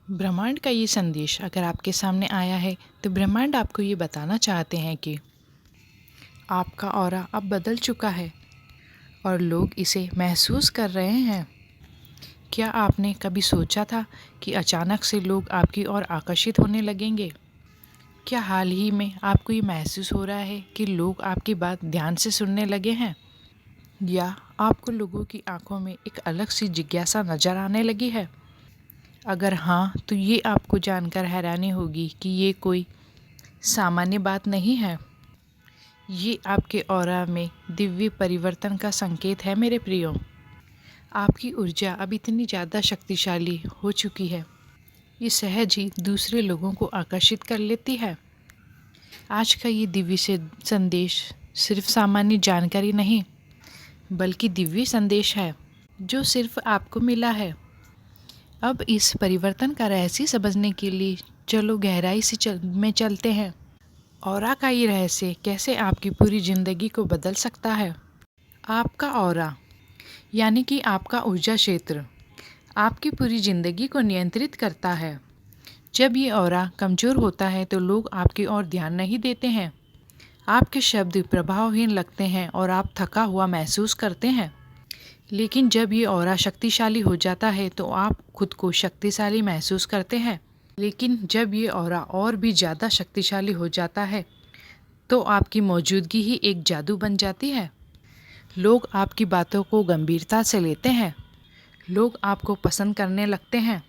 ब्रह्मांड का ये संदेश अगर आपके सामने आया है तो ब्रह्मांड आपको ये बताना चाहते हैं कि आपका ऑरा अब बदल चुका है और लोग इसे महसूस कर रहे हैं। क्या आपने कभी सोचा था कि अचानक से लोग आपकी ओर आकर्षित होने लगेंगे? क्या हाल ही में आपको ये महसूस हो रहा है कि लोग आपकी बात ध्यान से सुनने लगे हैं? या आपको लोगों की आंखों में एक अलग सी जिज्ञासा नज़र आने लगी है? अगर हाँ, तो ये आपको जानकर हैरानी होगी कि ये कोई सामान्य बात नहीं है। ये आपके ऑरा में दिव्य परिवर्तन का संकेत है मेरे प्रियो। आपकी ऊर्जा अब इतनी ज़्यादा शक्तिशाली हो चुकी है, ये सहज ही दूसरे लोगों को आकर्षित कर लेती है। आज का ये दिव्य से संदेश सिर्फ सामान्य जानकारी नहीं, बल्कि दिव्य संदेश है जो सिर्फ आपको मिला है। अब इस परिवर्तन का रहस्य समझने के लिए चलो गहराई से में चलते हैं। ऑरा का ये रहस्य कैसे आपकी पूरी ज़िंदगी को बदल सकता है। आपका ऑरा यानी कि आपका ऊर्जा क्षेत्र आपकी पूरी ज़िंदगी को नियंत्रित करता है। जब ये ऑरा कमज़ोर होता है तो लोग आपकी ओर ध्यान नहीं देते हैं। आपके शब्द प्रभावहीन लगते हैं और आप थका हुआ महसूस करते हैं। लेकिन जब ये ऑरा शक्तिशाली हो जाता है तो आप खुद को शक्तिशाली महसूस करते हैं। लेकिन जब ये ऑरा और भी ज़्यादा शक्तिशाली हो जाता है तो आपकी मौजूदगी ही एक जादू बन जाती है। लोग आपकी बातों को गंभीरता से लेते हैं, लोग आपको पसंद करने लगते हैं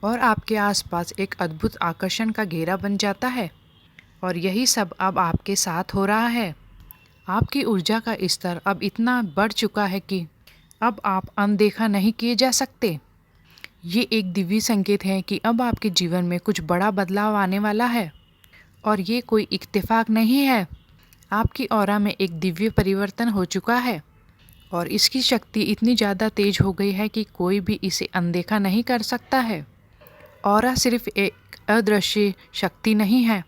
और आपके आसपास एक अद्भुत आकर्षण का घेरा बन जाता है। और यही सब अब आपके साथ हो रहा है। आपकी ऊर्जा का स्तर अब इतना बढ़ चुका है कि अब आप अनदेखा नहीं किए जा सकते। ये एक दिव्य संकेत है कि अब आपके जीवन में कुछ बड़ा बदलाव आने वाला है और ये कोई इत्तेफाक नहीं है। आपकी ऑरा में एक दिव्य परिवर्तन हो चुका है और इसकी शक्ति इतनी ज़्यादा तेज हो गई है कि कोई भी इसे अनदेखा नहीं कर सकता है। ऑरा सिर्फ एक अदृश्य शक्ति नहीं है,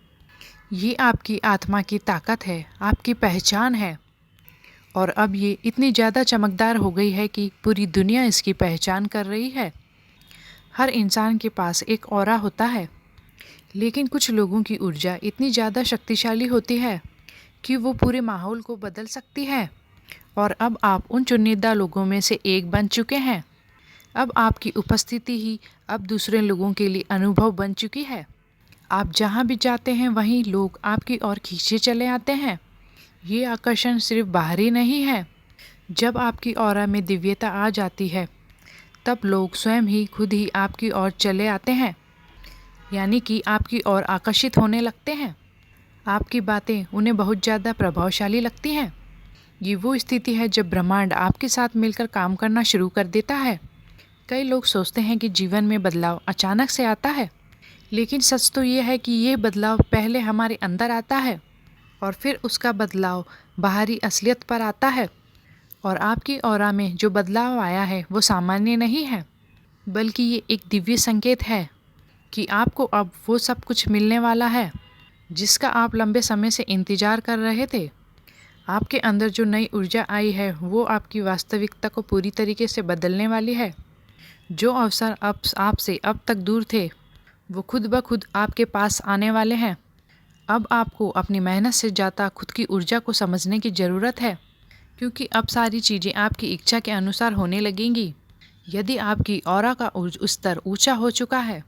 ये आपकी आत्मा की ताकत है, आपकी पहचान है। और अब ये इतनी ज़्यादा चमकदार हो गई है कि पूरी दुनिया इसकी पहचान कर रही है। हर इंसान के पास एक ऑरा होता है, लेकिन कुछ लोगों की ऊर्जा इतनी ज़्यादा शक्तिशाली होती है कि वो पूरे माहौल को बदल सकती है। और अब आप उन चुनिंदा लोगों में से एक बन चुके हैं। अब आपकी उपस्थिति ही अब दूसरे लोगों के लिए अनुभव बन चुकी है। आप जहाँ भी जाते हैं वहीं लोग आपकी ओर खींचे चले आते हैं। ये आकर्षण सिर्फ बाहरी नहीं है। जब आपकी ऑरा में दिव्यता आ जाती है तब लोग स्वयं ही खुद ही आपकी ओर चले आते हैं, यानी कि आपकी ओर आकर्षित होने लगते हैं। आपकी बातें उन्हें बहुत ज़्यादा प्रभावशाली लगती हैं। ये वो स्थिति है जब ब्रह्मांड आपके साथ मिलकर काम करना शुरू कर देता है। कई लोग सोचते हैं कि जीवन में बदलाव अचानक से आता है, लेकिन सच तो ये है कि ये बदलाव पहले हमारे अंदर आता है और फिर उसका बदलाव बाहरी असलियत पर आता है। और आपकी ऑरा में जो बदलाव आया है वो सामान्य नहीं है, बल्कि ये एक दिव्य संकेत है कि आपको अब वो सब कुछ मिलने वाला है जिसका आप लंबे समय से इंतज़ार कर रहे थे। आपके अंदर जो नई ऊर्जा आई है वो आपकी वास्तविकता को पूरी तरीके से बदलने वाली है। जो अवसर अब आपसे अब तक दूर थे वो खुद ब खुद आपके पास आने वाले हैं। अब आपको अपनी मेहनत से ज़्यादा खुद की ऊर्जा को समझने की ज़रूरत है, क्योंकि अब सारी चीज़ें आपकी इच्छा के अनुसार होने लगेंगी। यदि आपकी ऑरा का स्तर ऊंचा हो चुका है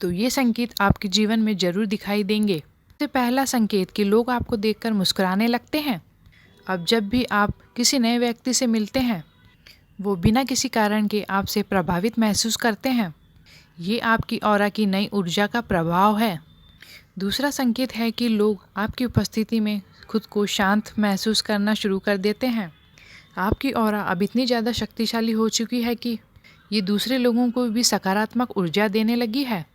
तो ये संकेत आपके जीवन में ज़रूर दिखाई देंगे। सबसे पहला संकेत कि लोग आपको देखकर मुस्कुराने लगते हैं। अब जब भी आप किसी नए व्यक्ति से मिलते हैं वो बिना किसी कारण के आपसे प्रभावित महसूस करते हैं। ये आपकी ऑरा की नई ऊर्जा का प्रभाव है। दूसरा संकेत है कि लोग आपकी उपस्थिति में खुद को शांत महसूस करना शुरू कर देते हैं। आपकी ऑरा अब इतनी ज़्यादा शक्तिशाली हो चुकी है कि ये दूसरे लोगों को भी सकारात्मक ऊर्जा देने लगी है।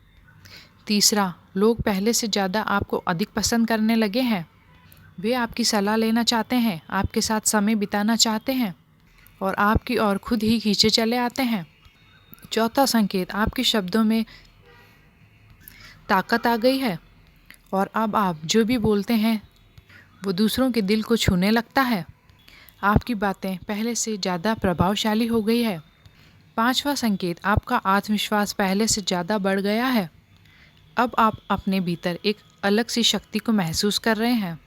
तीसरा, लोग पहले से ज़्यादा आपको अधिक पसंद करने लगे हैं। वे आपकी सलाह लेना चाहते हैं, आपके साथ समय बिताना चाहते हैं और आपकी ओर खुद ही खींचे चले आते हैं। चौथा संकेत, आपके शब्दों में ताकत आ गई है और अब आप जो भी बोलते हैं वो दूसरों के दिल को छूने लगता है। आपकी बातें पहले से ज़्यादा प्रभावशाली हो गई है। 5वां संकेत, आपका आत्मविश्वास पहले से ज़्यादा बढ़ गया है। अब आप अपने भीतर एक अलग सी शक्ति को महसूस कर रहे हैं।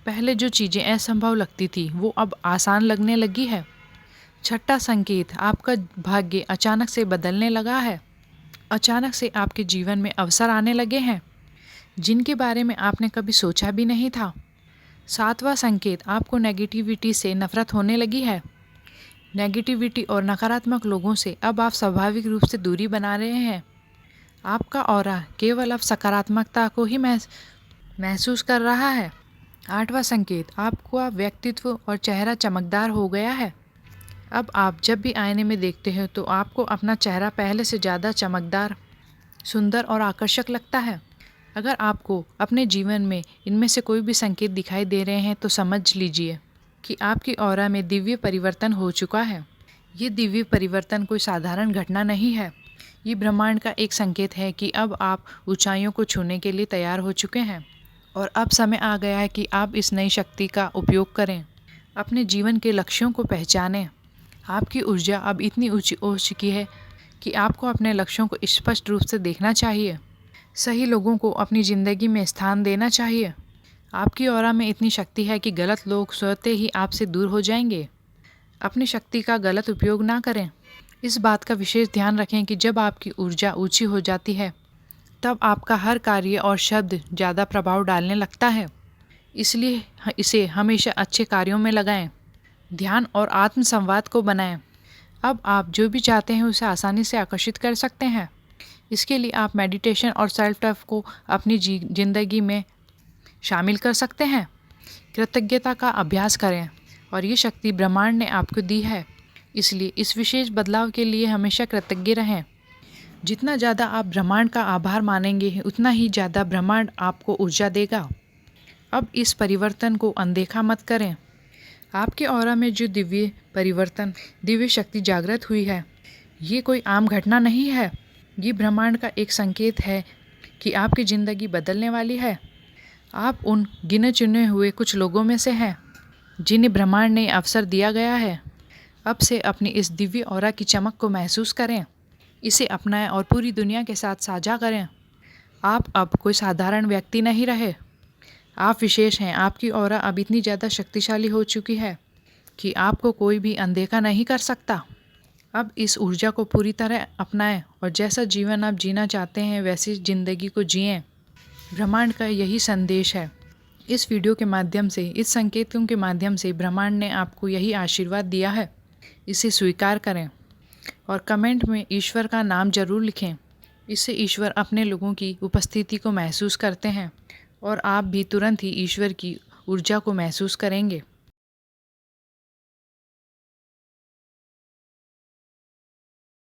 पहले जो चीज़ें असंभव लगती थी वो अब आसान लगने लगी है। 6वां संकेत, आपका भाग्य अचानक से बदलने लगा है। अचानक से आपके जीवन में अवसर आने लगे हैं जिनके बारे में आपने कभी सोचा भी नहीं था। 7वां संकेत, आपको नेगेटिविटी से नफरत होने लगी है। नेगेटिविटी और नकारात्मक लोगों से अब आप स्वाभाविक रूप से दूरी बना रहे हैं। आपका ऑरा केवल अब सकारात्मकता को ही महसूस कर रहा है। 8वां संकेत, आपका व्यक्तित्व और चेहरा चमकदार हो गया है। अब आप जब भी आईने में देखते हो तो आपको अपना चेहरा पहले से ज़्यादा चमकदार, सुंदर और आकर्षक लगता है। अगर आपको अपने जीवन में इनमें से कोई भी संकेत दिखाई दे रहे हैं तो समझ लीजिए कि आपकी ऑरा में दिव्य परिवर्तन हो चुका है। ये दिव्य परिवर्तन कोई साधारण घटना नहीं है। ये ब्रह्मांड का एक संकेत है कि अब आप ऊंचाइयों को छूने के लिए तैयार हो चुके हैं और अब समय आ गया है कि आप इस नई शक्ति का उपयोग करें। अपने जीवन के लक्ष्यों को पहचानें। आपकी ऊर्जा अब इतनी ऊंची हो चुकी है कि आपको अपने लक्ष्यों को स्पष्ट रूप से देखना चाहिए। सही लोगों को अपनी ज़िंदगी में स्थान देना चाहिए। आपकी ऑरा में इतनी शक्ति है कि गलत लोग स्वतः ही आपसे दूर हो जाएंगे। अपनी शक्ति का गलत उपयोग ना करें। इस बात का विशेष ध्यान रखें कि जब आपकी ऊर्जा ऊंची हो जाती है तब आपका हर कार्य और शब्द ज़्यादा प्रभाव डालने लगता है। इसलिए इसे हमेशा अच्छे कार्यों में लगाएं। ध्यान और आत्म संवाद को बनाएं। अब आप जो भी चाहते हैं उसे आसानी से आकर्षित कर सकते हैं। इसके लिए आप मेडिटेशन और सेल्फ टफ को अपनी ज़िंदगी में शामिल कर सकते हैं। कृतज्ञता का अभ्यास करें और ये शक्ति ब्रह्मांड ने आपको दी है, इसलिए इस विशेष बदलाव के लिए हमेशा कृतज्ञ रहें। जितना ज़्यादा आप ब्रह्मांड का आभार मानेंगे उतना ही ज़्यादा ब्रह्मांड आपको ऊर्जा देगा। अब इस परिवर्तन को अनदेखा मत करें। आपके ऑरा में जो दिव्य परिवर्तन, दिव्य शक्ति जागृत हुई है, ये कोई आम घटना नहीं है। ये ब्रह्मांड का एक संकेत है कि आपकी ज़िंदगी बदलने वाली है। आप उन गिने चुने हुए कुछ लोगों में से हैं जिन्हें ब्रह्मांड ने अवसर दिया गया है। अब से अपनी इस दिव्य ऑरा की चमक को महसूस करें, इसे अपनाएं और पूरी दुनिया के साथ साझा करें। आप अब कोई साधारण व्यक्ति नहीं रहे, आप विशेष हैं। आपकी ऑरा अब इतनी ज़्यादा शक्तिशाली हो चुकी है कि आपको कोई भी अनदेखा नहीं कर सकता। अब इस ऊर्जा को पूरी तरह अपनाएं और जैसा जीवन आप जीना चाहते हैं वैसी ज़िंदगी को जिएं। ब्रह्मांड का यही संदेश है। इस वीडियो के माध्यम से, इस संकेतों के माध्यम से ब्रह्मांड ने आपको यही आशीर्वाद दिया है। इसे स्वीकार करें और कमेंट में ईश्वर का नाम जरूर लिखें। इससे ईश्वर अपने लोगों की उपस्थिति को महसूस करते हैं और आप भी तुरंत ही ईश्वर की ऊर्जा को महसूस करेंगे।